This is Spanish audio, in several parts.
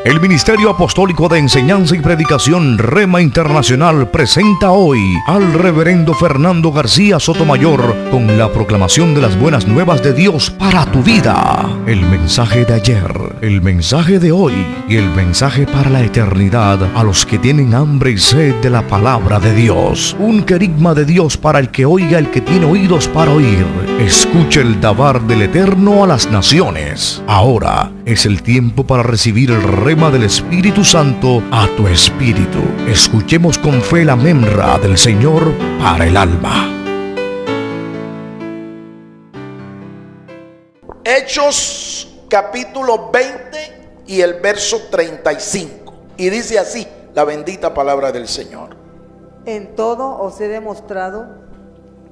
El Ministerio Apostólico de Enseñanza y Predicación Rema Internacional presenta hoy al Reverendo Fernando García Sotomayor con la proclamación de las buenas nuevas de Dios para tu vida. El mensaje de ayer, el mensaje de hoy y el mensaje para la eternidad a los que tienen hambre y sed de la palabra de Dios. Un querigma de Dios para el que oiga, el que tiene oídos para oír. Escuche el dabar del Eterno a las naciones. Ahora es el tiempo para recibir el rema del Espíritu Santo a tu espíritu. Escuchemos con fe la memra del Señor para el alma. Hechos capítulo 20 y el verso 35. Y dice así la bendita palabra del Señor. En todo os he demostrado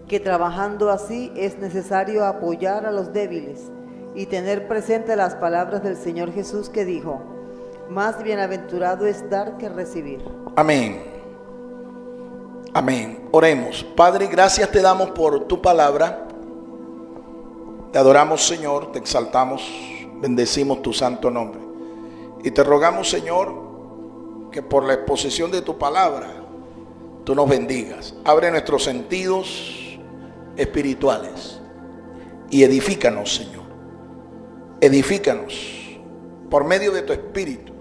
que trabajando así es necesario apoyar a los débiles y tener presente las palabras del Señor Jesús que dijo: más bienaventurado es dar que recibir. Amén. Amén. Oremos. Padre, gracias te damos por tu palabra. Te adoramos, Señor, te exaltamos, bendecimos tu santo nombre. Y te rogamos, Señor, que por la exposición de tu palabra, tú nos bendigas. Abre nuestros sentidos espirituales y edifícanos, Señor. Edifícanos por medio de tu espíritu.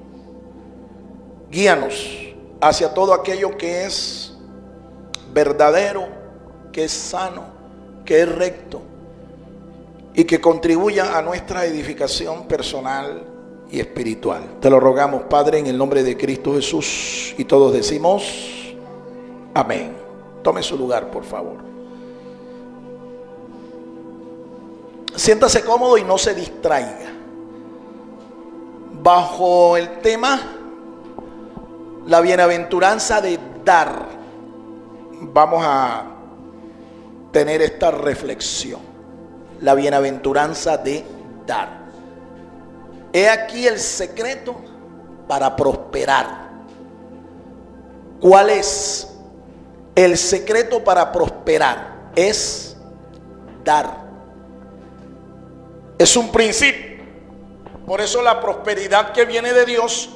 Guíanos hacia todo aquello que es verdadero, que es sano, que es recto y que contribuya a nuestra edificación personal y espiritual. Te lo rogamos, Padre, en el nombre de Cristo Jesús, y todos decimos amén. Tome su lugar, por favor. Siéntase cómodo y no se distraiga. Bajo el tema la bienaventuranza de dar, vamos a tener esta reflexión. La bienaventuranza de dar. He aquí el secreto para prosperar. ¿Cuál es el secreto para prosperar? Es dar. Es un principio. Por eso la prosperidad que viene de Dios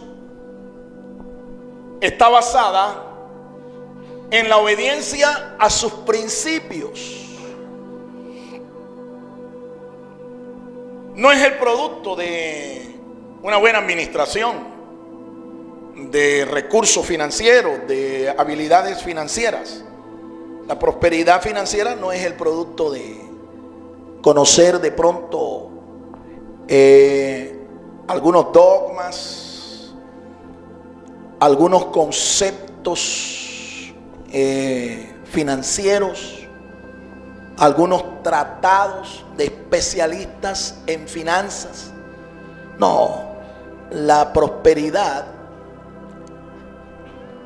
está basada en la obediencia a sus principios. No es el producto de una buena administración, de recursos financieros, de habilidades financieras. La prosperidad financiera no es el producto de conocer de pronto algunos dogmas, algunos conceptos financieros, algunos tratados de especialistas en finanzas. No, la prosperidad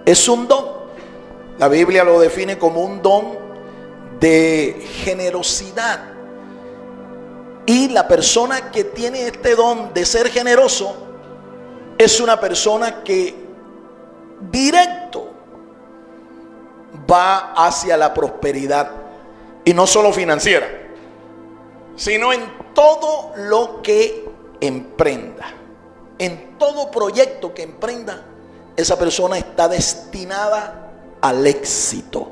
es un don. La Biblia lo define como un don de generosidad. Y la persona que tiene este don de ser generoso es una persona que directo va hacia la prosperidad. Y no solo financiera, sino en todo lo que emprenda. En todo proyecto que emprenda, esa persona está destinada al éxito.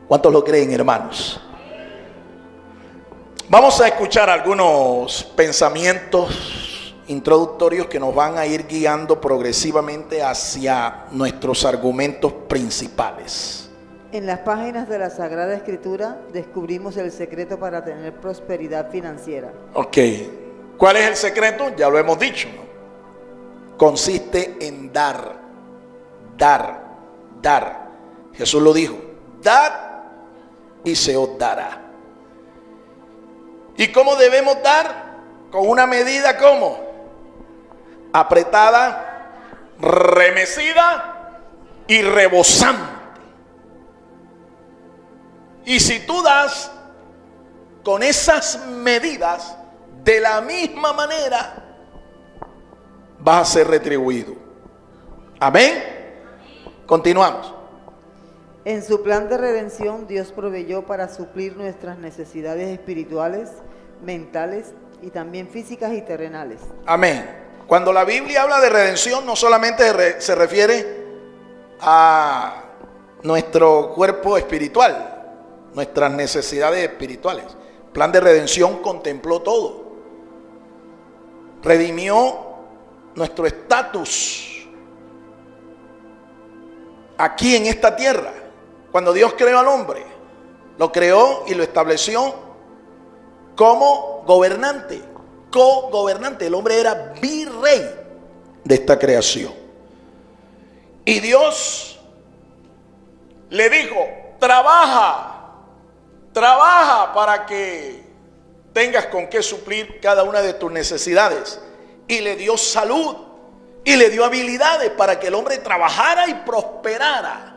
¿Cuántos lo creen, hermanos? Vamos a escuchar algunos pensamientos introductorios que nos van a ir guiando progresivamente hacia nuestros argumentos principales. En las páginas de la Sagrada Escritura descubrimos el secreto para tener prosperidad financiera. Ok, ¿cuál es el secreto? Ya lo hemos dicho, ¿no? Consiste en dar, dar, dar. Jesús lo dijo: dad y se os dará. ¿Y cómo debemos dar? Con una medida, ¿cómo? Apretada, remecida y rebosante. Y si tú das con esas medidas, de la misma manera vas a ser retribuido. Amén. Continuamos. En su plan de redención, Dios proveyó para suplir nuestras necesidades espirituales, mentales y también físicas y terrenales. Amén. Cuando la Biblia habla de redención, no solamente se refiere a nuestro cuerpo espiritual, nuestras necesidades espirituales. El plan de redención contempló todo. Redimió nuestro estatus aquí en esta tierra. Cuando Dios creó al hombre, lo creó y lo estableció como gobernante, co-gobernante. El hombre era virrey de esta creación. Y Dios le dijo: trabaja para que tengas con qué suplir cada una de tus necesidades. Y le dio salud y le dio habilidades para que el hombre trabajara y prosperara.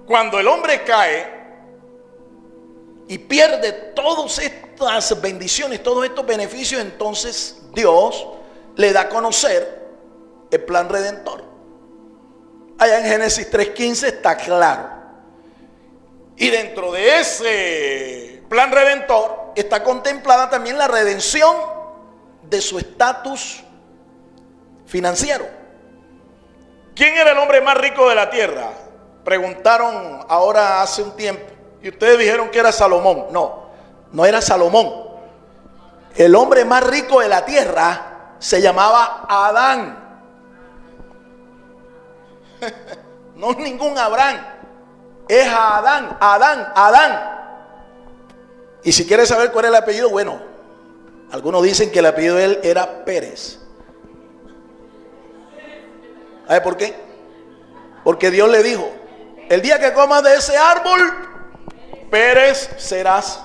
Cuando el hombre cae y pierde todas estas bendiciones, todos estos beneficios, entonces Dios le da a conocer el plan redentor. Allá en Génesis 3:15 está claro. Y dentro de ese plan redentor está contemplada también la redención de su estatus financiero. ¿Quién era el hombre más rico de la tierra? Preguntaron ahora hace un tiempo. Y ustedes dijeron que era Salomón. No era Salomón. El hombre más rico de la tierra se llamaba Adán. No ningún Abraham. Es Adán. Y si quieres saber cuál es el apellido, bueno, algunos dicen que el apellido de él era Pérez. ¿Sabe por qué? Porque Dios le dijo: el día que comas de ese árbol, Pérez serás.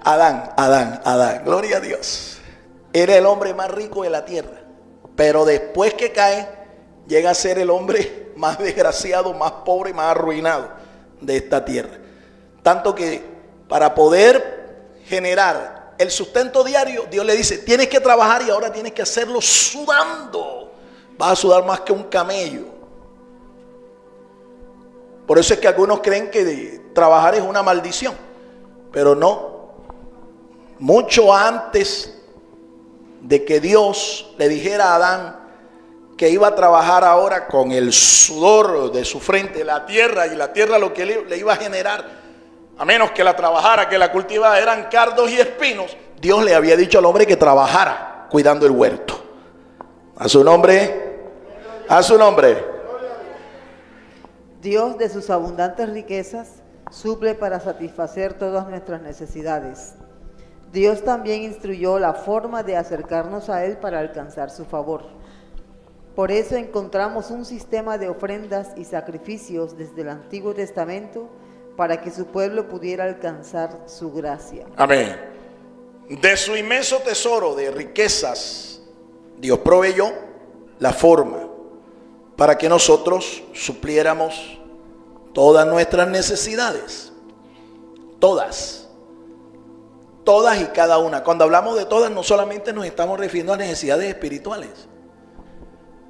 Adán, gloria a Dios. Era el hombre más rico de la tierra. Pero después que cae, llega a ser el hombre más desgraciado, más pobre, más arruinado de esta tierra. Tanto que para poder generar el sustento diario, Dios le dice: tienes que trabajar, y ahora tienes que hacerlo sudando. Vas a sudar más que un camello. Por eso es que algunos creen que trabajar es una maldición. Pero no. Mucho antes de que Dios le dijera a Adán que iba a trabajar ahora con el sudor de su frente, la tierra, y la tierra lo que le iba a generar, a menos que la trabajara, que la cultivara, eran cardos y espinos. Dios le había dicho al hombre que trabajara cuidando el huerto. A su nombre, a su nombre. Dios, de sus abundantes riquezas, suple para satisfacer todas nuestras necesidades. Dios también instruyó la forma de acercarnos a Él para alcanzar su favor. Por eso encontramos un sistema de ofrendas y sacrificios desde el Antiguo Testamento para que su pueblo pudiera alcanzar su gracia. Amén. De su inmenso tesoro de riquezas, Dios proveyó la forma para que nosotros supliéramos todas nuestras necesidades. Todas y cada una. Cuando hablamos de todas, no solamente nos estamos refiriendo a necesidades espirituales.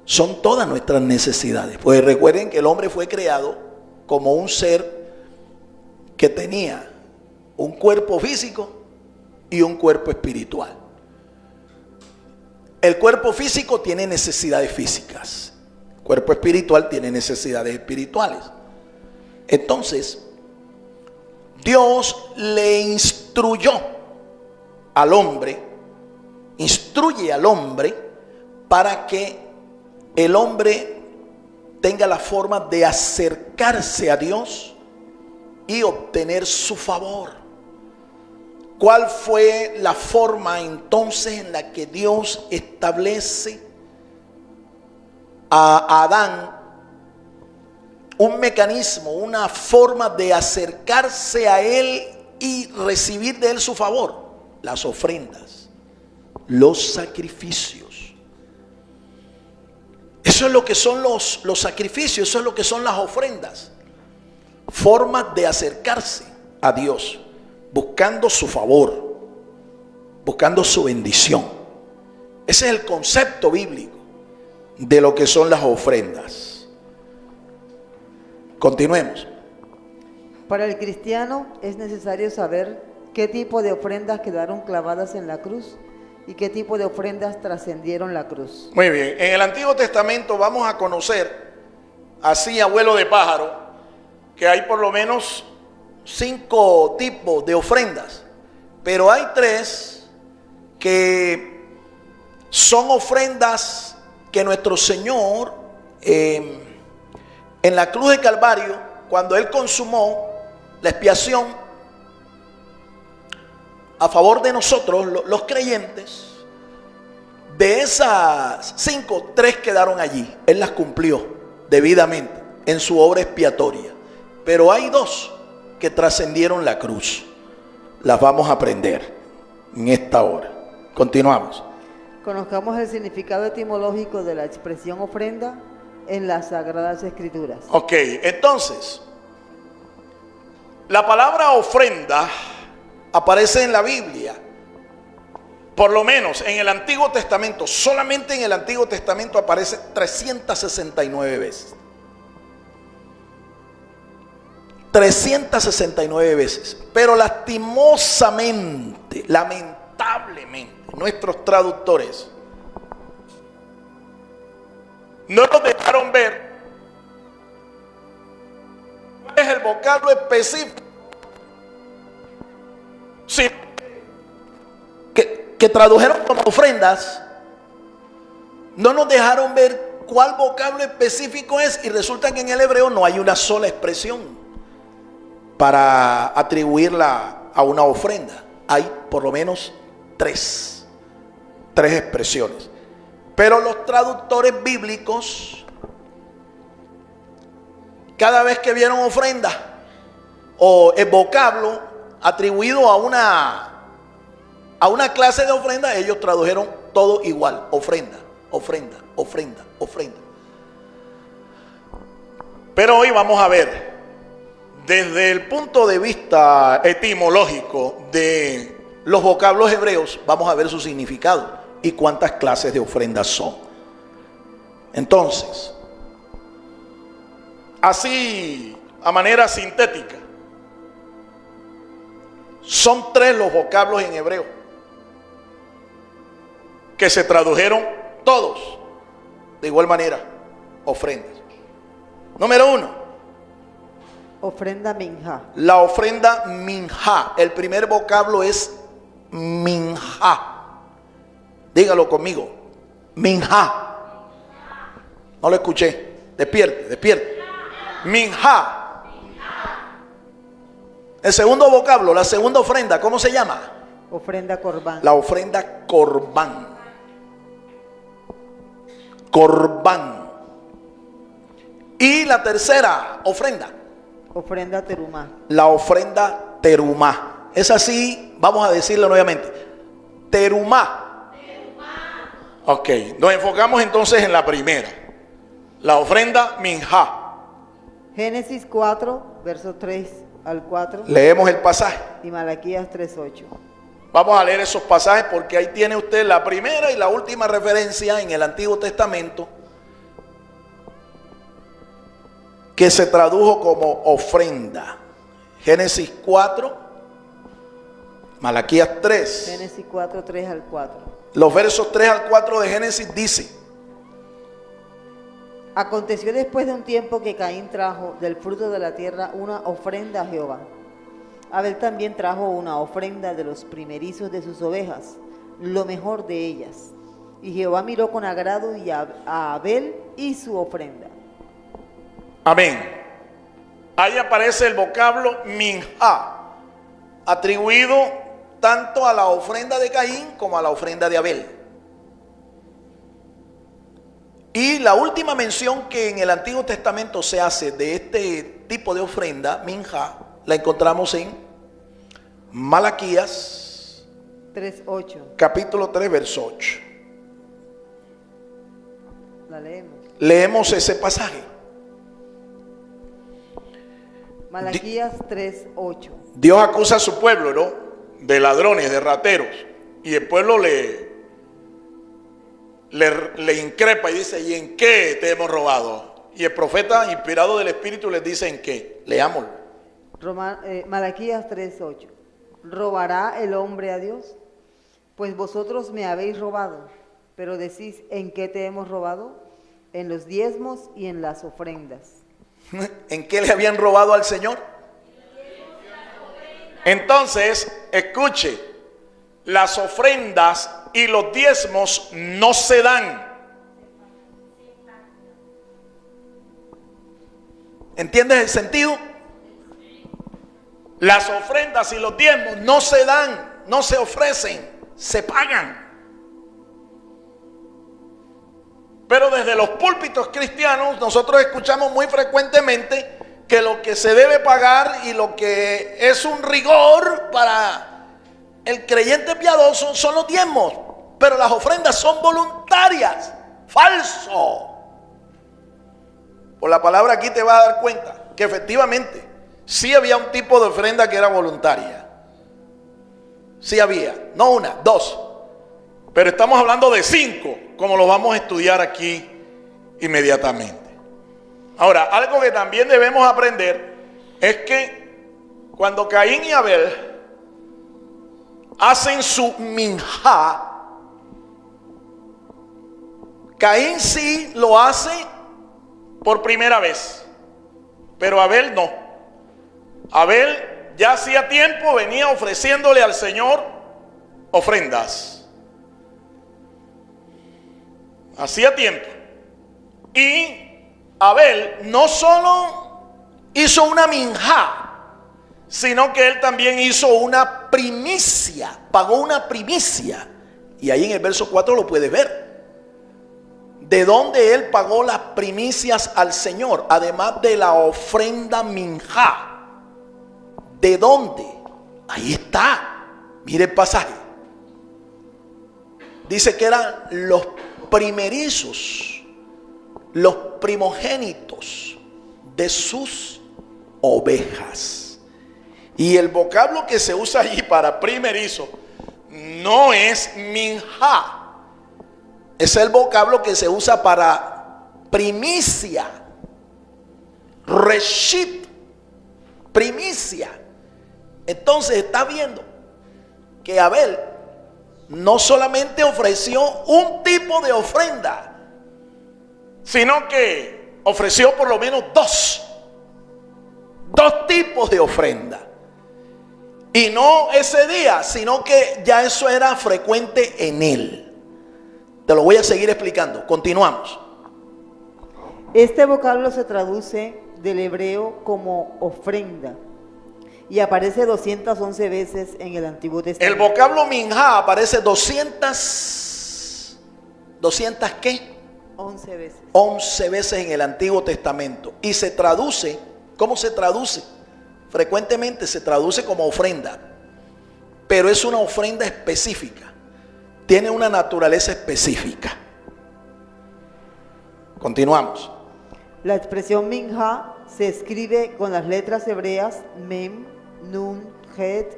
Son todas nuestras necesidades. Pues recuerden que el hombre fue creado como un ser que tenía un cuerpo físico y un cuerpo espiritual. El cuerpo físico tiene necesidades físicas. El cuerpo espiritual tiene necesidades espirituales. Entonces, Dios le instruye al hombre para que el hombre tenga la forma de acercarse a Dios y obtener su favor. ¿Cuál fue la forma entonces en la que Dios establece a Adán un mecanismo, una forma de acercarse a Él y recibir de Él su favor? Las ofrendas, los sacrificios. Eso es lo que son los sacrificios, eso es lo que son las ofrendas. Formas de acercarse a Dios, buscando su favor, buscando su bendición. Ese es el concepto bíblico de lo que son las ofrendas. Continuemos. Para el cristiano es necesario saber qué tipo de ofrendas quedaron clavadas en la cruz y qué tipo de ofrendas trascendieron la cruz. Muy bien, en el Antiguo Testamento vamos a conocer, así a vuelo de pájaro, que hay por lo menos 5 tipos de ofrendas, pero hay 3 que son ofrendas que nuestro Señor en la cruz de Calvario, cuando Él consumó la expiación a favor de nosotros, los creyentes, de esas 5, 3 quedaron allí. Él las cumplió debidamente en su obra expiatoria, pero hay 2 que trascendieron la cruz. Las vamos a aprender en esta hora. Continuamos. Conozcamos el significado etimológico de la expresión ofrenda en las Sagradas Escrituras. Ok, entonces, la palabra ofrenda aparece en la Biblia, por lo menos en el Antiguo Testamento, solamente en el Antiguo Testamento aparece 369 veces. 369 veces. Pero lastimosamente, lamentablemente, nuestros traductores no nos dejaron ver cuál es el vocablo específico que tradujeron como ofrendas. No nos dejaron ver cuál vocablo específico es, y resulta que en el hebreo no hay una sola expresión para atribuirla a una ofrenda. Hay por lo menos 3 expresiones. Pero los traductores bíblicos, cada vez que vieron ofrenda o el vocablo atribuido a una clase de ofrenda, ellos tradujeron todo igual: ofrenda, ofrenda, ofrenda, ofrenda. Pero hoy vamos a ver, desde el punto de vista etimológico de los vocablos hebreos, vamos a ver su significado y cuántas clases de ofrendas son. Entonces, así a manera sintética, son 3 los vocablos en hebreo que se tradujeron todos de igual manera: ofrendas. Número 1, ofrenda minja. la ofrenda minja. El primer vocablo es minja. Dígalo conmigo: minja. No lo escuché. Despierte, despierte. Minja. El segundo vocablo, la segunda ofrenda, ¿cómo se llama? Ofrenda corbán. La ofrenda corbán. Corbán. Y la tercera ofrenda, ofrenda terumá. la ofrenda terumá. Es así, vamos a decirlo nuevamente: terumá. Ok, nos enfocamos entonces en la primera, la ofrenda minja. Génesis 4, versos 3 al 4. Leemos el pasaje. Y Malaquías 3:8. Vamos a leer esos pasajes porque ahí tiene usted la primera y la última referencia en el Antiguo Testamento que se tradujo como ofrenda. Génesis 4, Malaquías 3. Génesis 4, 3 al 4. Los versos 3 al 4 de Génesis dice: Aconteció después de un tiempo que Caín trajo del fruto de la tierra una ofrenda a Jehová. Abel también trajo una ofrenda de los primerizos de sus ovejas, lo mejor de ellas. Y Jehová miró con agrado a Abel y su ofrenda. Amén. Ahí aparece el vocablo minja, atribuido tanto a la ofrenda de Caín como a la ofrenda de Abel. Y la última mención que en el Antiguo Testamento se hace de este tipo de ofrenda, minja, la encontramos en Malaquías 3:8. capítulo 3, verso 8. La leemos. Leemos ese pasaje. Malaquías 3:8. Dios acusa a su pueblo, ¿no?, de ladrones, de rateros, y el pueblo le increpa y dice: ¿y en qué te hemos robado? Y el profeta, inspirado del Espíritu, les dice: ¿en qué? Leámoslo. Malaquías 3:8. ¿Robará el hombre a Dios? Pues vosotros me habéis robado. Pero decís, ¿en qué te hemos robado? En los diezmos y en las ofrendas. ¿En qué le habían robado al Señor? Entonces, escuche, las ofrendas y los diezmos no se dan. ¿Entiendes el sentido? Las ofrendas y los diezmos no se dan, no se ofrecen, se pagan. Pero desde los púlpitos cristianos nosotros escuchamos muy frecuentemente que lo que se debe pagar y lo que es un rigor para el creyente piadoso son los diezmos, pero las ofrendas son voluntarias. Falso. Por la palabra aquí te vas a dar cuenta que efectivamente sí había un tipo de ofrenda que era voluntaria. Sí había, no una, dos. Pero estamos hablando de 5, como lo vamos a estudiar aquí inmediatamente. Ahora, algo que también debemos aprender es que cuando Caín y Abel hacen su minjá, Caín sí lo hace por primera vez, pero Abel no. Abel ya hacía tiempo venía ofreciéndole al Señor ofrendas. Hacía tiempo. Y Abel no solo hizo una minjá, sino que él también hizo una primicia, pagó una primicia. Y ahí en el verso 4 lo puedes ver. De dónde él pagó las primicias al Señor, además de la ofrenda minjá. ¿De dónde? Ahí está. Mire el pasaje. Dice que eran los primerizos, los primogénitos de sus ovejas. Y el vocablo que se usa allí para primerizo no es minjá, es el vocablo que se usa para primicia, reshit, primicia. Entonces está viendo que Abel no solamente ofreció un tipo de ofrenda, sino que ofreció por lo menos dos tipos de ofrenda. Y no ese día, sino que ya eso era frecuente en él. Te lo voy a seguir explicando. Continuamos. Este vocablo se traduce del hebreo como ofrenda y aparece 211 veces en el Antiguo Testamento. El vocablo minjá aparece 200 ¿qué? 11 veces. 11 veces en el Antiguo Testamento. Y se traduce, ¿cómo se traduce? Frecuentemente se traduce como ofrenda, pero es una ofrenda específica, tiene una naturaleza específica. Continuamos. La expresión minjá se escribe con las letras hebreas mem, nun, het,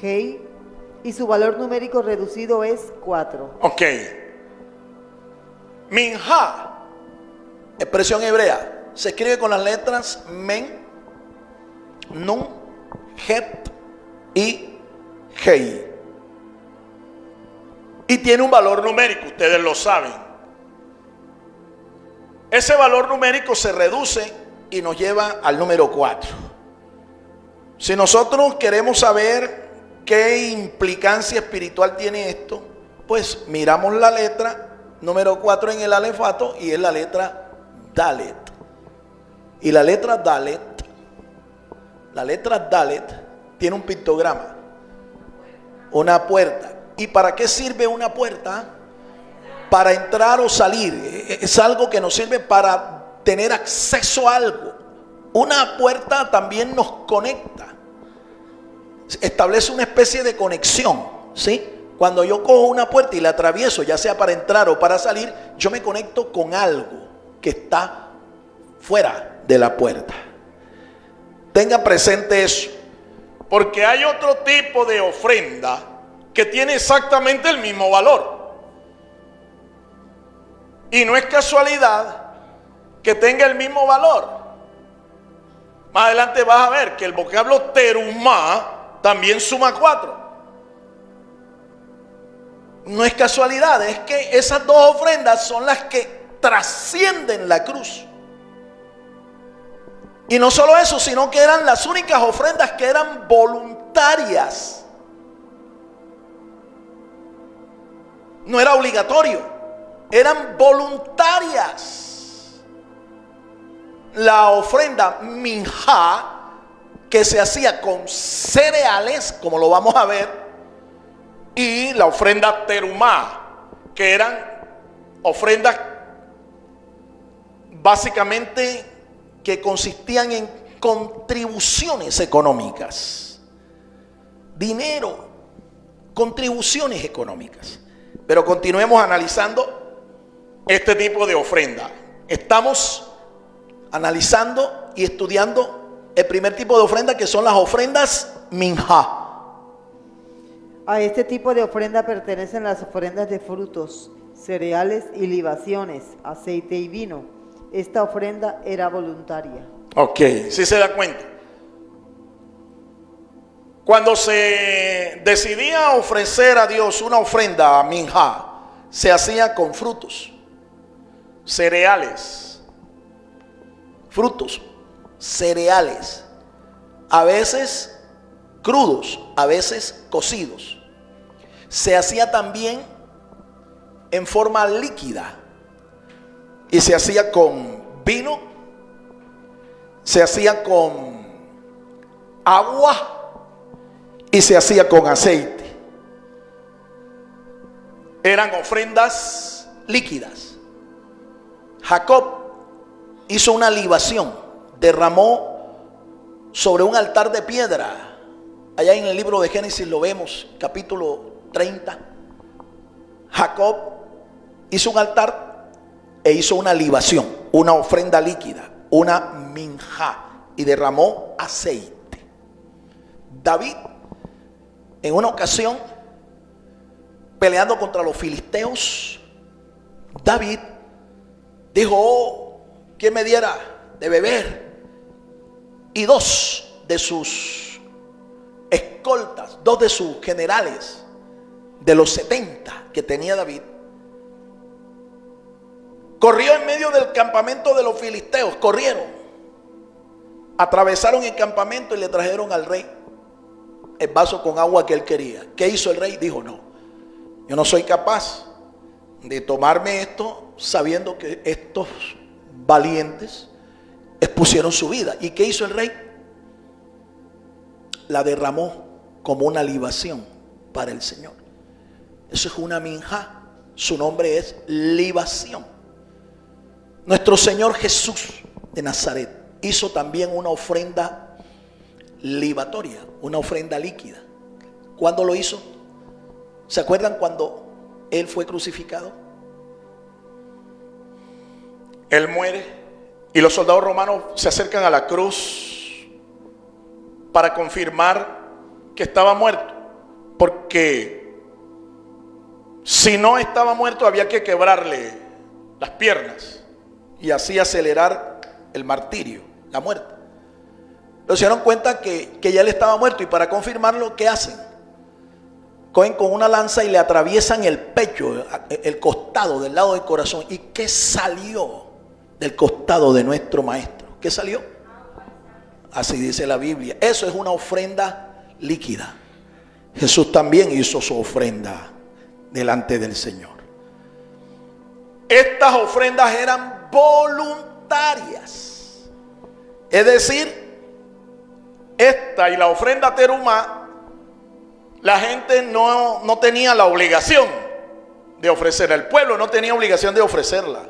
hei, y su valor numérico reducido es 4. Ok. Minjá, expresión hebrea, se escribe con las letras men, nun, het y hei. Y tiene un valor numérico, ustedes lo saben. Ese valor numérico se reduce y nos lleva al número 4. Si nosotros queremos saber qué implicancia espiritual tiene esto, pues miramos la letra número 4 en el alefato y es la letra Dalet. Y la letra Dalet tiene un pictograma, una puerta. ¿Y para qué sirve una puerta? Para entrar o salir. Es algo que nos sirve para tener acceso a algo. Una puerta también nos conecta, establece una especie de conexión, ¿sí? Cuando yo cojo una puerta y la atravieso, ya sea para entrar o para salir, yo me conecto con algo que está fuera de la puerta. Tenga presente eso, porque hay otro tipo de ofrenda que tiene exactamente el mismo valor. Y no es casualidad que tenga el mismo valor. Más adelante vas a ver que el vocablo terumá también suma 4. No es casualidad, es que esas dos ofrendas son las que trascienden la cruz. Y no solo eso, sino que eran las únicas ofrendas que eran voluntarias. No era obligatorio, eran voluntarias. La ofrenda minjá, que se hacía con cereales, como lo vamos a ver, y la ofrenda terumá, que eran ofrendas básicamente que consistían en contribuciones económicas, dinero, contribuciones económicas. Pero continuemos analizando este tipo de ofrenda. Estamos analizando y estudiando el primer tipo de ofrenda, que son las ofrendas minjá. A este tipo de ofrenda pertenecen las ofrendas de frutos, cereales y libaciones, aceite y vino. Esta ofrenda era voluntaria. Ok, si se da cuenta. Cuando se decidía ofrecer a Dios una ofrenda minjá, se hacía con frutos, cereales, frutos, cereales, a veces crudos, a veces cocidos. Se hacía también en forma líquida y se hacía con vino, se hacía con agua y se hacía con aceite. Eran ofrendas líquidas. Jacob hizo una libación, derramó sobre un altar de piedra. Allá en el libro de Génesis lo vemos, capítulo 30. Jacob hizo un altar e hizo una libación, una ofrenda líquida, una minjá, y derramó aceite. David, en una ocasión, peleando contra los filisteos, David dijo: oh, ¿quién me diera de beber? Y dos de sus escoltas, dos de sus generales, de los 70 que tenía David, corrió en medio del campamento de los filisteos. Corrieron, atravesaron el campamento y le trajeron al rey el vaso con agua que él quería. ¿Qué hizo el rey? Dijo: no, yo no soy capaz de tomarme esto sabiendo que estos valientes expusieron su vida. ¿Y qué hizo el rey? La derramó como una libación para el Señor. Eso es una minjá. Su nombre es libación. Nuestro Señor Jesús de Nazaret hizo también una ofrenda libatoria, una ofrenda líquida. ¿Cuándo lo hizo? ¿Se acuerdan cuando Él fue crucificado? Él muere y los soldados romanos se acercan a la cruz para confirmar que estaba muerto, porque si no estaba muerto había que quebrarle las piernas y así acelerar el martirio, la muerte. Pero se dieron cuenta que ya él estaba muerto, y para confirmarlo, ¿qué hacen? Cogen con una lanza y le atraviesan el pecho, el costado, del lado del corazón. ¿Y qué salió del costado de nuestro maestro? ¿Qué salió? Así dice la Biblia. Eso es una ofrenda líquida. Jesús también hizo su ofrenda delante del Señor. Estas ofrendas eran voluntarias. Es decir, esta y la ofrenda terumá, la gente no tenía la obligación de ofrecer. El pueblo no tenía obligación de ofrecerla.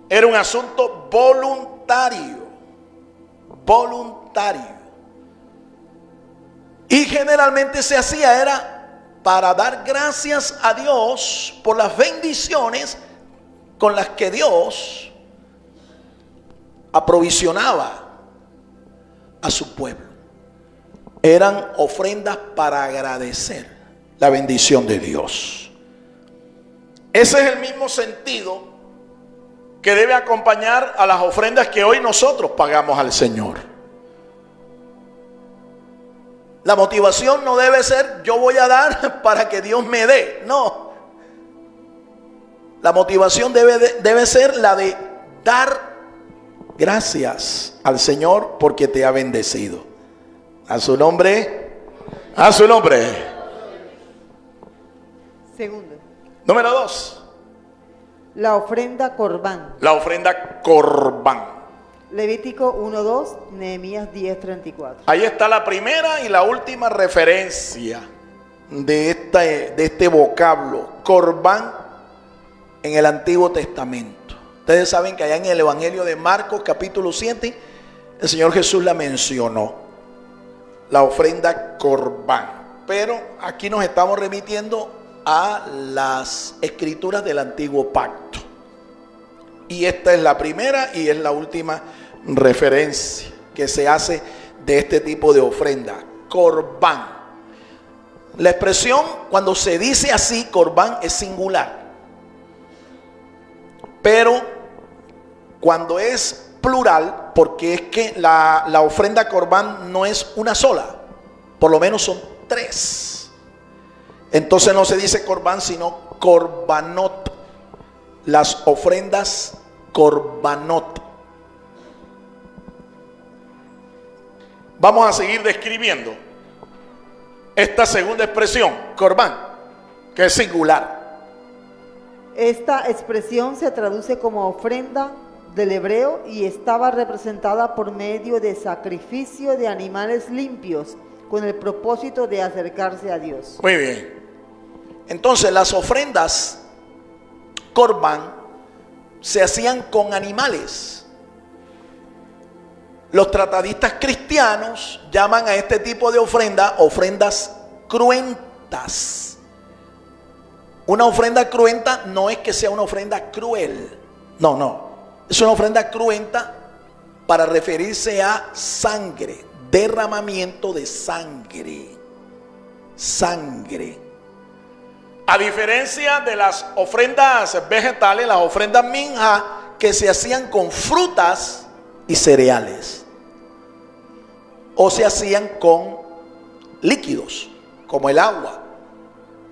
Era un asunto voluntario. Voluntario. Y generalmente se hacía era para dar gracias a Dios por las bendiciones con las que Dios aprovisionaba a su pueblo. Eran ofrendas para agradecer la bendición de Dios. Ese es el mismo sentido que debe acompañar a las ofrendas que hoy nosotros pagamos al Señor. La motivación no debe ser yo voy a dar para que Dios me dé. No. La motivación debe ser la de dar gracias al Señor porque te ha bendecido. A su nombre. A su nombre. Segundo, Número 2. la ofrenda corbán. La ofrenda corbán. Levítico 1:2, Nehemías 10:34. Ahí está la primera y la última referencia de este vocablo, corbán, en el Antiguo Testamento. Ustedes saben que allá en el Evangelio de Marcos, capítulo 7, el Señor Jesús la mencionó, la ofrenda corbán. Pero aquí nos estamos remitiendo a las escrituras del Antiguo Pacto. Y esta es la primera y es la última referencia que se hace de este tipo de ofrenda, corbán. La expresión cuando se dice así, corbán, es singular. Pero cuando es plural, porque es que la ofrenda corbán no es una sola, por lo menos son 3. Entonces no se dice corbán, sino corbanot. Las ofrendas corbanot. Vamos a seguir describiendo esta segunda expresión, corbán, que es singular. Esta expresión se traduce como ofrenda del hebreo y estaba representada por medio de sacrificio de animales limpios con el propósito de acercarse a Dios. Muy bien. Entonces las ofrendas corbán se hacían con animales. Los tratadistas cristianos llaman a este tipo de ofrenda ofrendas cruentas. Una ofrenda cruenta no es que sea una ofrenda cruel. No. Es una ofrenda cruenta para referirse a sangre, derramamiento de sangre. Sangre. A diferencia de las ofrendas vegetales, las ofrendas minja que se hacían con frutas y cereales, o se hacían con líquidos como el agua,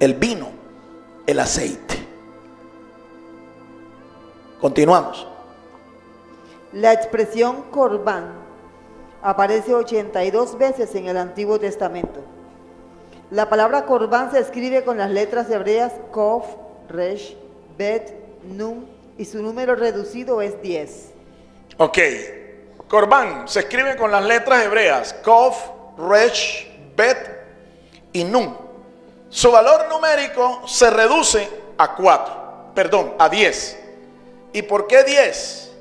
el vino, el aceite. Continuamos. La expresión corbán aparece 82 veces en el Antiguo Testamento. La palabra corbán se escribe con las letras hebreas Kof, Resh, Bet, Nun y su número reducido es 10. Ok. Corbán se escribe con las letras hebreas Kof, Resh, Bet y Nun. Su valor numérico se reduce a 10. ¿Y por qué 10?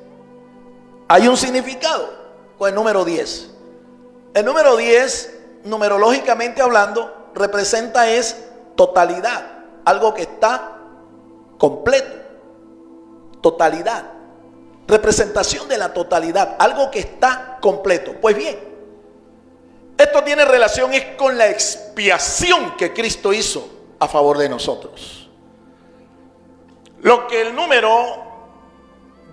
Hay un significado con el número 10. El número 10, numerológicamente hablando, representa es totalidad, algo que está completo, totalidad. Representación de la totalidad, algo que está completo. Pues bien, esto tiene relación con la expiación que Cristo hizo a favor de nosotros. Lo que el número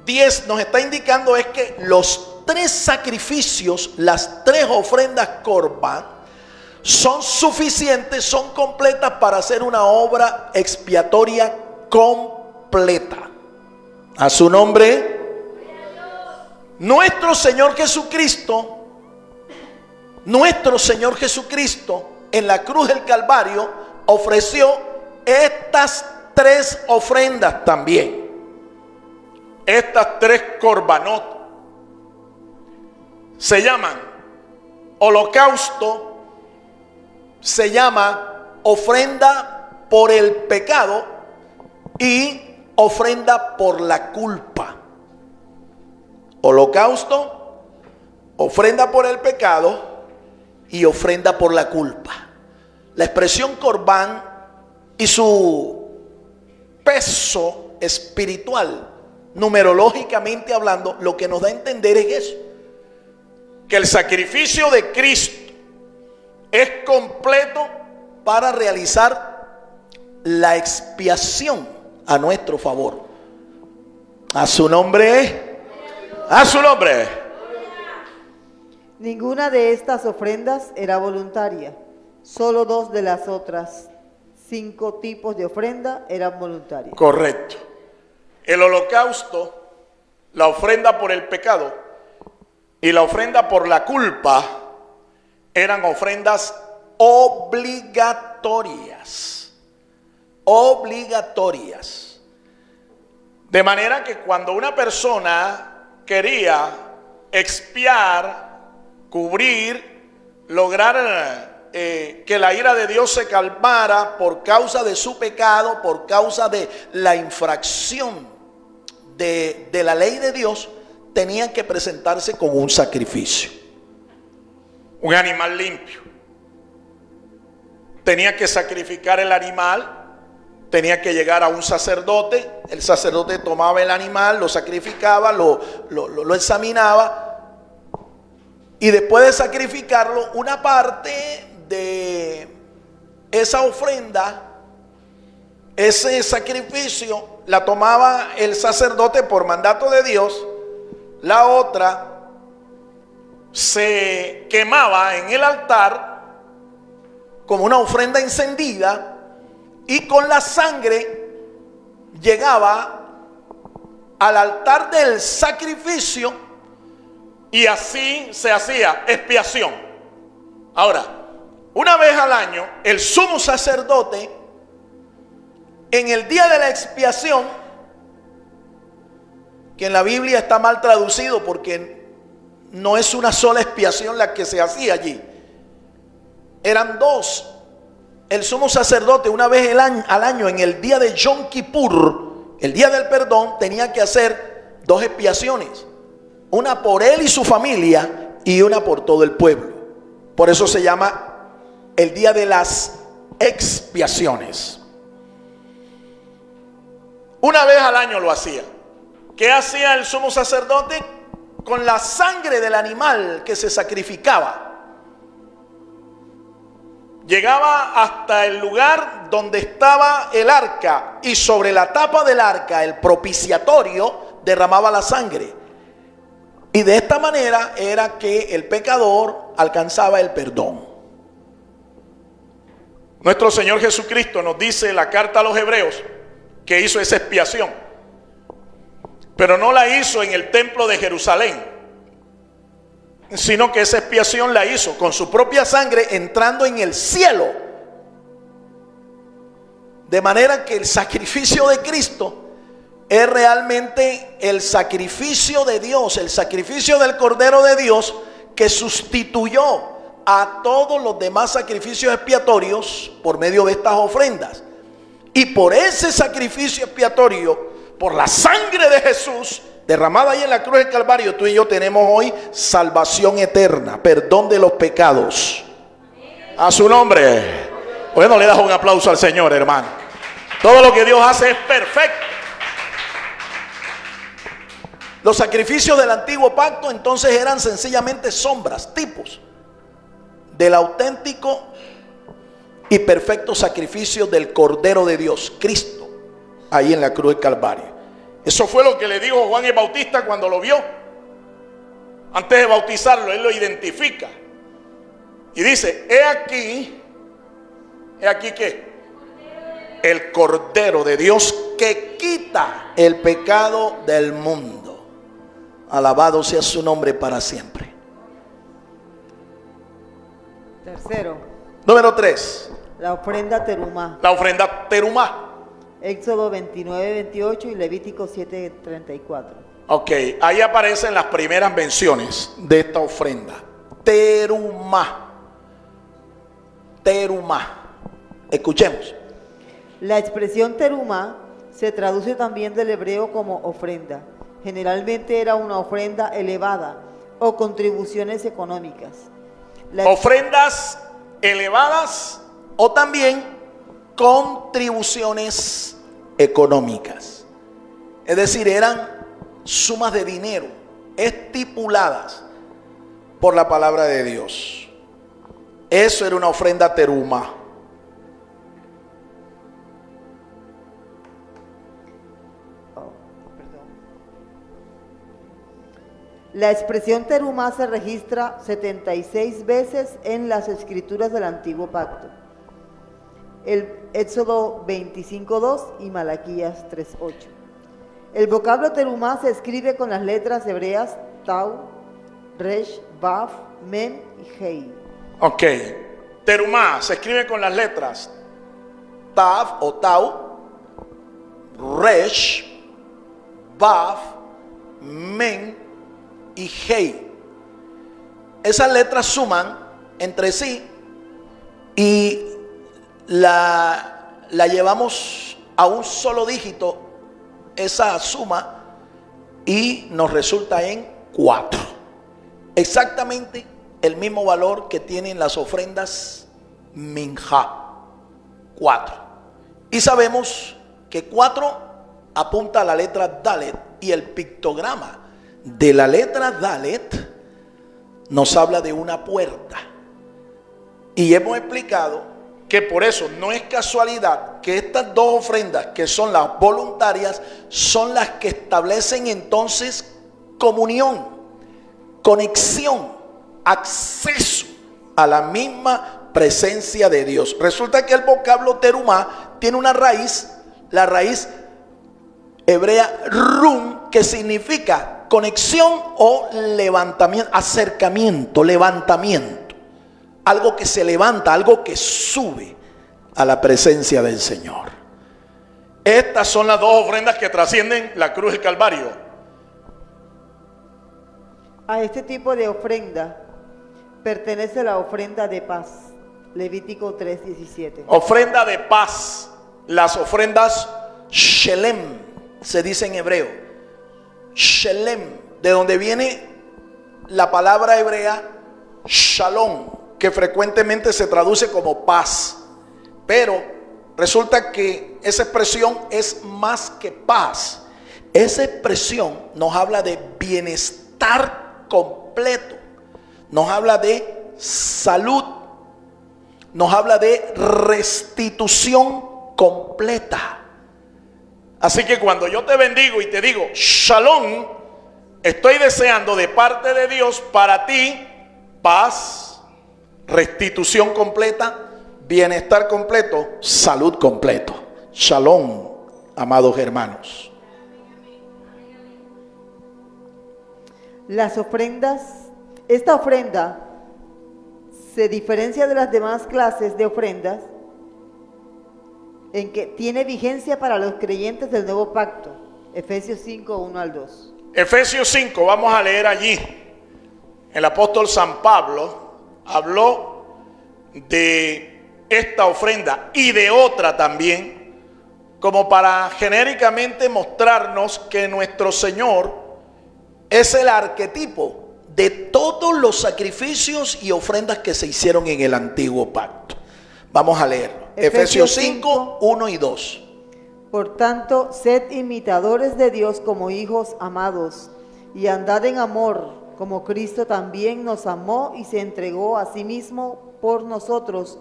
10 nos está indicando es que los 3 sacrificios, las 3 ofrendas corbán, son suficientes, son completas para hacer una obra expiatoria completa. A su nombre. Nuestro Señor Jesucristo en la cruz del Calvario ofreció estas 3 ofrendas también. Estas 3 corbanot se llaman holocausto, se llama ofrenda por el pecado y ofrenda por la culpa. Holocausto, ofrenda por el pecado y ofrenda por la culpa. La expresión corbán y su peso espiritual, numerológicamente hablando, lo que nos da a entender es eso: que el sacrificio de Cristo es completo para realizar la expiación a nuestro favor. A su nombre. A su nombre. Ninguna de estas ofrendas era voluntaria. Solo 2 de las otras 5 tipos de ofrenda eran voluntarias. Correcto. El holocausto, la ofrenda por el pecado y la ofrenda por la culpa eran ofrendas obligatorias. Obligatorias. De manera que cuando una persona quería expiar, cubrir, lograr que la ira de Dios se calmara por causa de su pecado, por causa de la infracción de la ley de Dios, tenían que presentarse con un sacrificio, un animal limpio. Tenía que sacrificar el animal, tenía que llegar a un sacerdote. El sacerdote tomaba el animal, lo sacrificaba, lo examinaba, y después de sacrificarlo, una parte de esa ofrenda, ese sacrificio, la tomaba el sacerdote por mandato de Dios. La otra se quemaba en el altar como una ofrenda encendida, y con la sangre llegaba al altar del sacrificio, y así se hacía expiación. Ahora, una vez al año, el sumo sacerdote, en el día de la expiación, que en la Biblia está mal traducido porque no es una sola expiación la que se hacía allí, eran 2. El sumo sacerdote, una vez al año, en el día de Yom Kippur, el día del perdón, tenía que hacer 2 expiaciones, una por él y su familia y una por todo el pueblo. Por eso se llama el día de las expiaciones. Una vez al año lo hacía. ¿Qué hacía el sumo sacerdote? Con la sangre del animal que se sacrificaba, llegaba hasta el lugar donde estaba el arca, y sobre la tapa del arca, el propiciatorio, derramaba la sangre. Y de esta manera era que el pecador alcanzaba el perdón. Nuestro Señor Jesucristo nos dice en la carta a los Hebreos que hizo esa expiación, pero no la hizo en el templo de Jerusalén, sino que esa expiación la hizo con su propia sangre, entrando en el cielo. De manera que el sacrificio de Cristo es realmente el sacrificio de Dios, el sacrificio del Cordero de Dios, que sustituyó a todos los demás sacrificios expiatorios por medio de estas ofrendas. Y por ese sacrificio expiatorio, por la sangre de Jesús derramada ahí en la cruz del Calvario, tú y yo tenemos hoy salvación eterna, perdón de los pecados. A su nombre. Bueno, le das un aplauso al Señor, hermano. Todo lo que Dios hace es perfecto. Los sacrificios del antiguo pacto entonces eran sencillamente sombras, tipos del auténtico y perfecto sacrificio del Cordero de Dios, Cristo, ahí en la cruz del Calvario. Eso fue lo que le dijo Juan el Bautista cuando lo vio. Antes de bautizarlo, él lo identifica y dice: he aquí ¿qué? El Cordero de Dios que quita el pecado del mundo. Alabado sea su nombre para siempre. Tercero. Número 3. La ofrenda terumá. La ofrenda terumá. Éxodo 29:28 y Levítico 7:34. Ok, ahí aparecen las primeras menciones de esta ofrenda. Terumá. Terumá. Escuchemos. La expresión terumá se traduce también del hebreo como ofrenda. Generalmente era una ofrenda elevada o contribuciones económicas. Ofrendas elevadas o también contribuciones económicas. Es decir, eran sumas de dinero estipuladas por la palabra de Dios. Eso era una ofrenda terumá. La expresión terumá se registra 76 veces en las escrituras del Antiguo Pacto. El Éxodo 25:2 y Malaquías 3:8. El vocablo terumá se escribe con las letras hebreas Tau, Resh, Vav, Mem y Hei. Ok, terumá se escribe con las letras Tav o Tau, Resh, Vav, Mem y Hei. Esas letras suman entre sí y la llevamos a un solo dígito, esa suma, y nos resulta en 4. Exactamente el mismo valor que tienen las ofrendas minjá, 4. Y sabemos que 4 apunta a la letra Dalet, y el pictograma de la letra Dalet nos habla de una puerta. Y hemos explicado que por eso no es casualidad que estas dos ofrendas, que son las voluntarias, son las que establecen entonces comunión, conexión, acceso a la misma presencia de Dios. Resulta que el vocablo terumá tiene una raíz, la raíz hebrea rum, que significa conexión o levantamiento, acercamiento, levantamiento. Algo que se levanta, algo que sube a la presencia del Señor. Estas son las dos ofrendas que trascienden la cruz del Calvario. A este tipo de ofrenda pertenece la ofrenda de paz, Levítico 3:17. Ofrenda de paz, las ofrendas Shelem, se dice en hebreo. Shelem, de donde viene la palabra hebrea Shalom, que frecuentemente se traduce como paz. Pero resulta que esa expresión es más que paz. Esa expresión nos habla de bienestar completo, nos habla de salud, nos habla de restitución completa. Así que cuando yo te bendigo y te digo Shalom, estoy deseando de parte de Dios para ti paz, restitución completa, bienestar completo, salud completo. Shalom, amados hermanos. Las ofrendas, esta ofrenda se diferencia de las demás clases de ofrendas en que tiene vigencia para los creyentes del nuevo pacto. Efesios 5:1-2. Efesios 5, vamos a leer allí. El apóstol San Pablo habló de esta ofrenda y de otra también, como para genéricamente mostrarnos que nuestro Señor es el arquetipo de todos los sacrificios y ofrendas que se hicieron en el antiguo pacto. Vamos a leerlo. Efesios 5, 1 y 2. Por tanto, sed imitadores de Dios como hijos amados, y andad en amor, como Cristo también nos amó y se entregó a sí mismo por nosotros,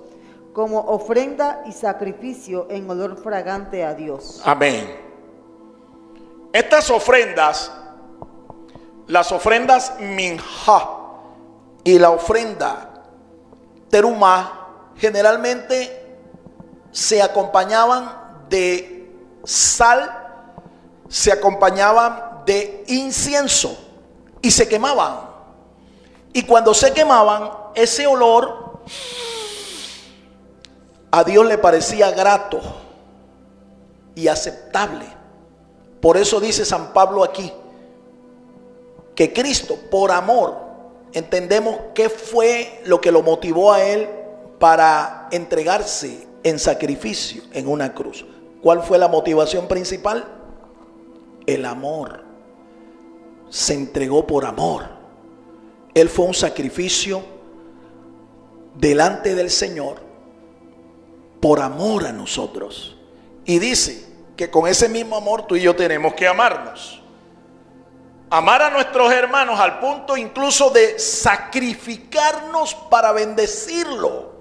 como ofrenda y sacrificio en olor fragante a Dios. Amén. Estas ofrendas, las ofrendas minjá y la ofrenda terumá, generalmente se acompañaban de sal, se acompañaban de incienso y se quemaban. Y cuando se quemaban, ese olor a Dios le parecía grato y aceptable. Por eso dice San Pablo aquí que Cristo, por amor, entendemos qué fue lo que lo motivó a él para entregarse en sacrificio en una cruz. ¿Cuál fue la motivación principal? El amor. Se entregó por amor. Él fue un sacrificio delante del Señor por amor a nosotros. Y dice que con ese mismo amor tú y yo tenemos que amarnos. Amar a nuestros hermanos al punto incluso de sacrificarnos para bendecirlo.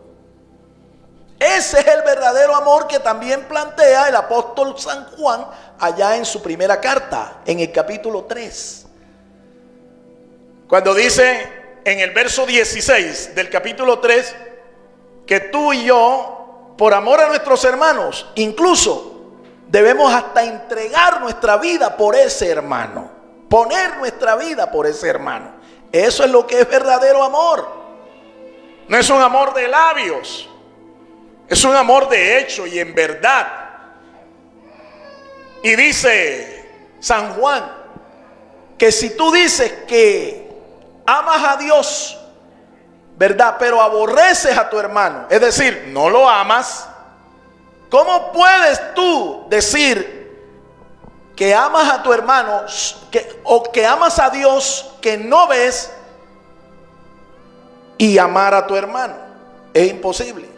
Ese es el verdadero amor que también plantea el apóstol San Juan allá en su primera carta, en el capítulo 3. Cuando dice en el verso 16 del capítulo 3 que tú y yo, por amor a nuestros hermanos, incluso debemos hasta entregar nuestra vida por ese hermano, poner nuestra vida por ese hermano. Eso es lo que es verdadero amor. No es un amor de labios, es un amor de hecho y en verdad. Y dice San Juan que si tú dices que amas a Dios, ¿verdad?, pero aborreces a tu hermano, es decir, no lo amas, ¿cómo puedes tú decir que amas a tu hermano o que amas a Dios que no ves y amar a tu hermano? Es imposible.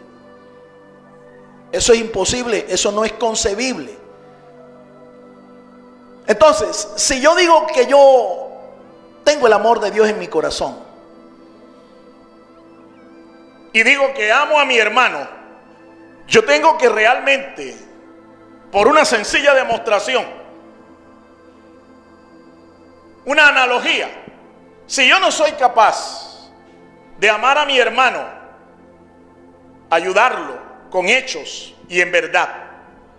Eso es imposible, eso no es concebible. Entonces, si yo digo que yo tengo el amor de Dios en mi corazón y digo que amo a mi hermano, yo tengo que realmente, por una sencilla demostración, una analogía, si yo no soy capaz de amar a mi hermano, ayudarlo con hechos y en verdad,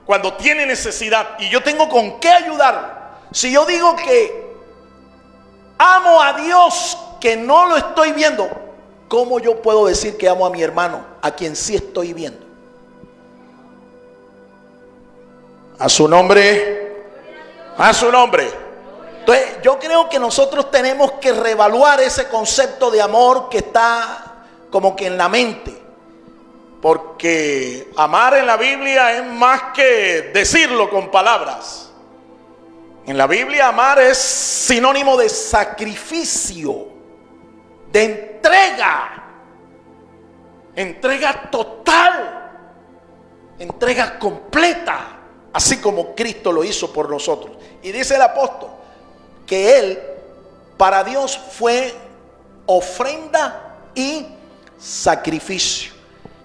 cuando tiene necesidad y yo tengo con qué ayudarlo, si yo digo que amo a Dios que no lo estoy viendo, ¿cómo yo puedo decir que amo a mi hermano a quien sí estoy viendo? A su nombre, a su nombre. Entonces yo creo que nosotros tenemos que reevaluar ese concepto de amor que está como que en la mente, porque amar en la Biblia es más que decirlo con palabras. En la Biblia amar es sinónimo de sacrificio, de entrega total, entrega completa, así como Cristo lo hizo por nosotros. Y dice el apóstol que Él para Dios fue ofrenda y sacrificio.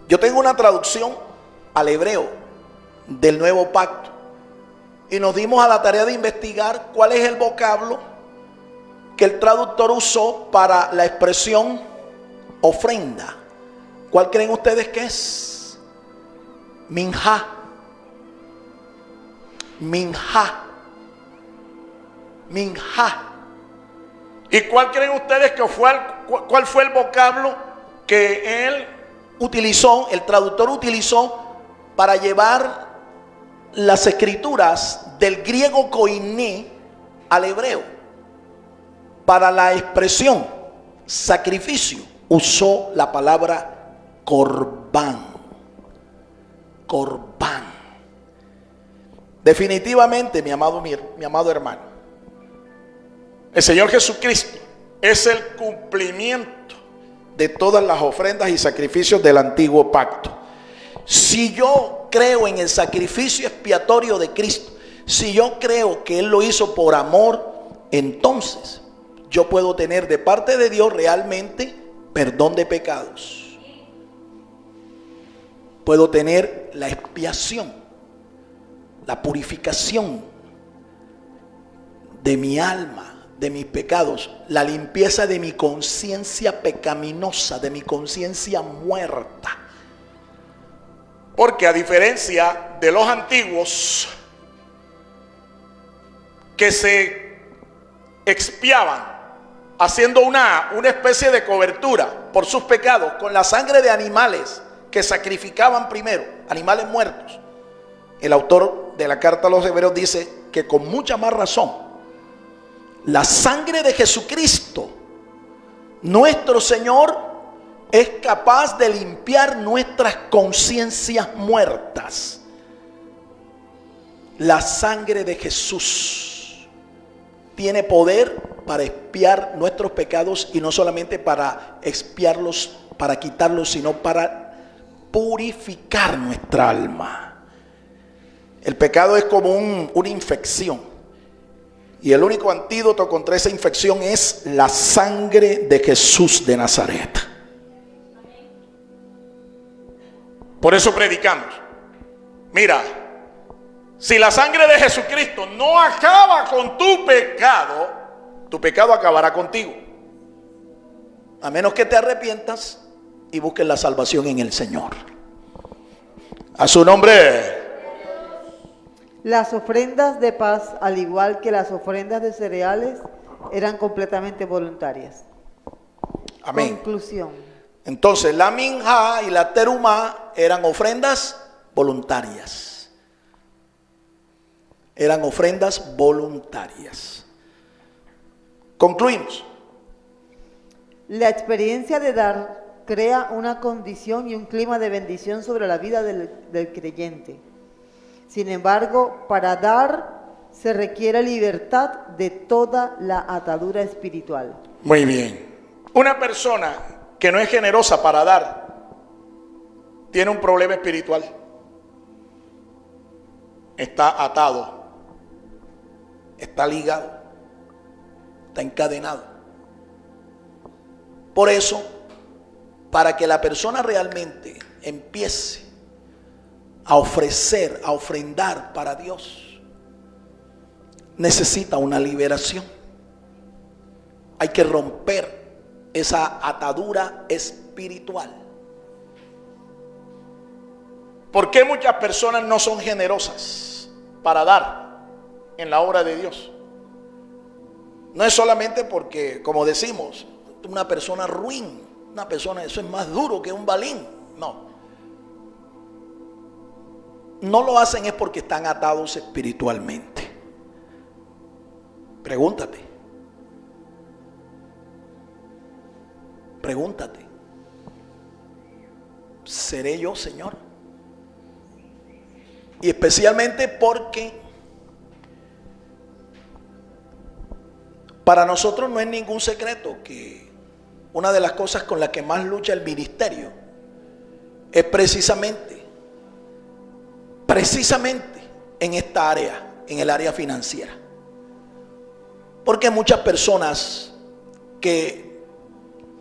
Yo tengo una traducción al hebreo del Nuevo Pacto y nos dimos a la tarea de investigar cuál es el vocablo que el traductor usó para la expresión ofrenda. ¿Cuál creen ustedes que es? Minjá. Minjá. Minjá. ¿Y cuál creen ustedes que cuál fue el vocablo que él utilizó, el traductor utilizó para llevar las escrituras del griego koiné al hebreo? Para la expresión sacrificio usó la palabra corbán. Corbán. Definitivamente, mi amado hermano, el Señor Jesucristo es el cumplimiento de todas las ofrendas y sacrificios del antiguo pacto. Si yo creo en el sacrificio expiatorio de Cristo, si yo creo que Él lo hizo por amor, entonces yo puedo tener de parte de Dios realmente perdón de pecados. Puedo tener la expiación, la purificación de mi alma, de mis pecados, la limpieza de mi conciencia pecaminosa, de mi conciencia muerta. Porque a diferencia de los antiguos que se expiaban haciendo una especie de cobertura por sus pecados con la sangre de animales que sacrificaban primero, animales muertos, el autor de la carta a los Hebreos dice que con mucha más razón la sangre de Jesucristo, nuestro Señor, es capaz de limpiar nuestras conciencias muertas. La sangre de Jesús tiene poder para expiar nuestros pecados, y no solamente para expiarlos, para quitarlos, sino para purificar nuestra alma. El pecado es como una infección, y el único antídoto contra esa infección es la sangre de Jesús de Nazaret. Por eso predicamos. Mira, si la sangre de Jesucristo no acaba con tu pecado acabará contigo. A menos que te arrepientas y busques la salvación en el Señor. A su nombre. Las ofrendas de paz, al igual que las ofrendas de cereales, eran completamente voluntarias. Amén. Conclusión. Entonces la minja y la terumá eran ofrendas voluntarias. Eran ofrendas voluntarias. Concluimos. La experiencia de dar crea una condición y un clima de bendición sobre la vida del creyente. Sin embargo, para dar se requiere libertad de toda la atadura espiritual. Muy bien. Una persona que no es generosa para dar tiene un problema espiritual. Está atado, está ligado, está encadenado. Por eso, para que la persona realmente empiece a ofrecer, a ofrendar para Dios, necesita una liberación. Hay que romper esa atadura espiritual. ¿Por qué muchas personas no son generosas para dar en la obra de Dios? No es solamente porque, como decimos, una persona ruin, una persona, eso es más duro que un balín. No lo hacen es porque están atados espiritualmente. Pregúntate. ¿Seré yo, Señor? Y especialmente porque para nosotros no es ningún secreto que una de las cosas con las que más lucha el ministerio es precisamente en esta área, en el área financiera. Porque muchas personas que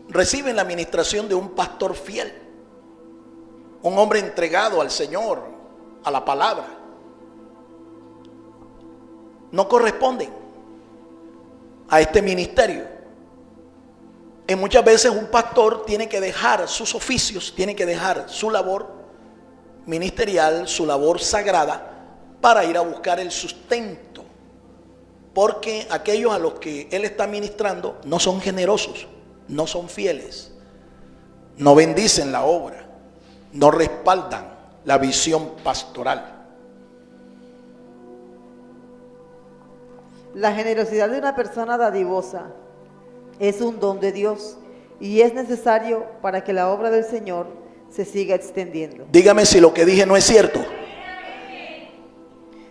reciben la administración de un pastor fiel, un hombre entregado al Señor, a la palabra, no corresponden a este ministerio. Y muchas veces un pastor tiene que dejar sus oficios, tiene que dejar su labor ministerial, su labor sagrada, para ir a buscar el sustento, porque aquellos a los que él está ministrando no son generosos, no son fieles, no bendicen la obra, no respaldan la visión pastoral. La generosidad de una persona dadivosa es un don de Dios y es necesario para que la obra del Señor se siga extendiendo. Dígame si lo que dije no es cierto.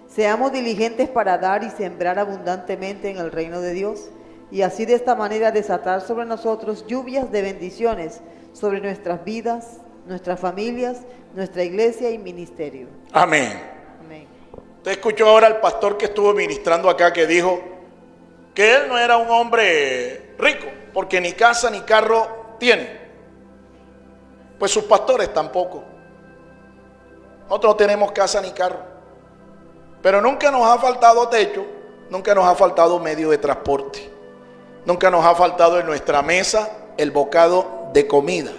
Seamos diligentes para dar y sembrar abundantemente en el reino de Dios, y así de esta manera desatar sobre nosotros lluvias de bendiciones sobre nuestras vidas, nuestras familias, nuestra iglesia y ministerio. Amén. Amén. Usted escuchó ahora al pastor que estuvo ministrando acá, que dijo que él no era un hombre rico, porque ni casa ni carro tiene. Pues sus pastores tampoco. Nosotros no tenemos casa ni carro, pero nunca nos ha faltado techo, nunca nos ha faltado medio de transporte, nunca nos ha faltado en nuestra mesa el bocado de comida.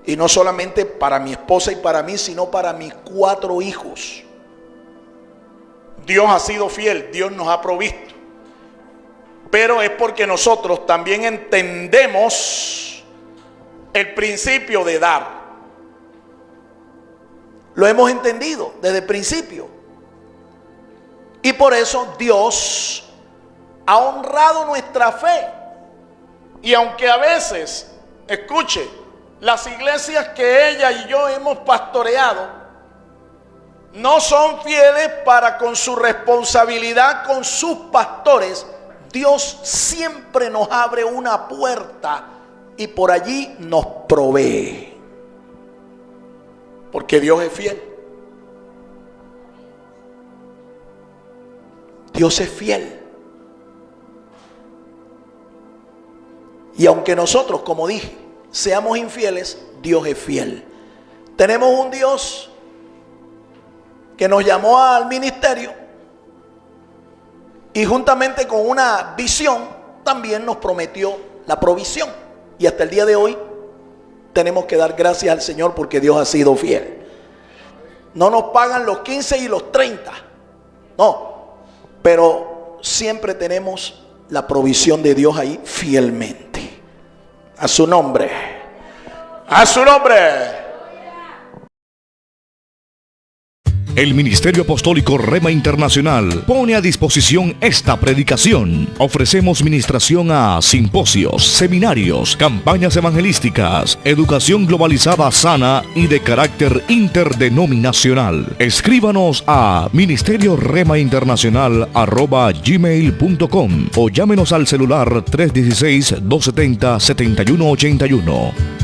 Y no solamente para mi esposa y para mí, sino para mis 4 hijos. Dios ha sido fiel, Dios nos ha provisto. Pero es porque nosotros también entendemos el principio de dar. Lo hemos entendido desde el principio. Y por eso Dios ha honrado nuestra fe. Y aunque a veces, escuche, las iglesias que ella y yo hemos pastoreado no son fieles para con su responsabilidad con sus pastores, Dios siempre nos abre una puerta y por allí nos provee. Porque Dios es fiel. Dios es fiel. Y aunque nosotros, como dije, seamos infieles, Dios es fiel. Tenemos un Dios que nos llamó al ministerio y juntamente con una visión también nos prometió la provisión. Y hasta el día de hoy tenemos que dar gracias al Señor porque Dios ha sido fiel. No nos pagan los 15 y los 30. No. Pero siempre tenemos la provisión de Dios ahí fielmente. A su nombre. A su nombre. El Ministerio Apostólico Rema Internacional pone a disposición esta predicación. Ofrecemos ministración a simposios, seminarios, campañas evangelísticas, educación globalizada sana y de carácter interdenominacional. Escríbanos a ministerioremainternacional@gmail.com o llámenos al celular 316-270-7181.